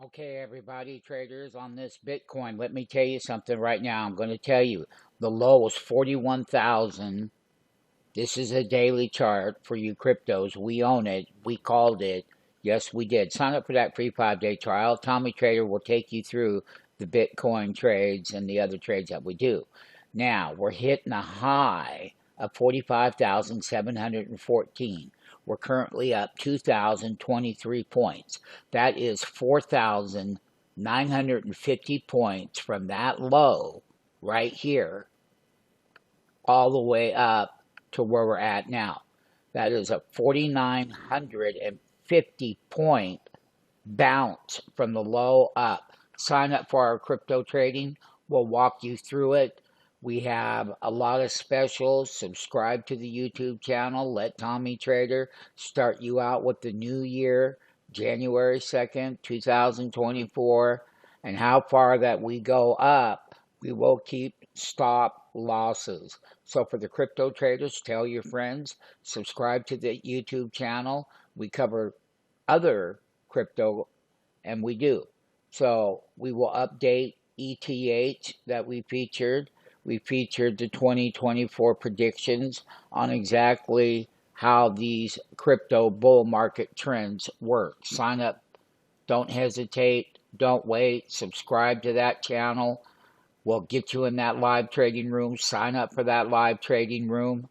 Okay, everybody, traders on this Bitcoin, let me tell you something right now. I'm going to tell you the low was 41,000. This is a daily chart for you cryptos. We own it. We called it. Yes, we did. Sign up for that free 5-day trial. Tommy Trader will take you through the Bitcoin trades and the other trades that we do. Now, we're hitting a high of 45,714. We're currently up 2,023 points. That is 4,950 points from that low right here all the way up to where we're at now. That is a 4,950 point bounce from the low up. Sign up for our crypto trading. We'll walk you through it. We have a lot of specials. Subscribe to the YouTube channel. Let Tommy Trader start you out with the new year, January 2nd, 2024. And how far that we go up, we will keep stop losses. So for the crypto traders, tell your friends, subscribe to the YouTube channel. We cover other crypto, and we do. So we will update ETH that we featured. We featured the 2024 predictions on exactly how these crypto bull market trends work. Sign up. Don't hesitate. Don't wait. Subscribe to that channel. We'll get you in that live trading room. Sign up for that live trading room.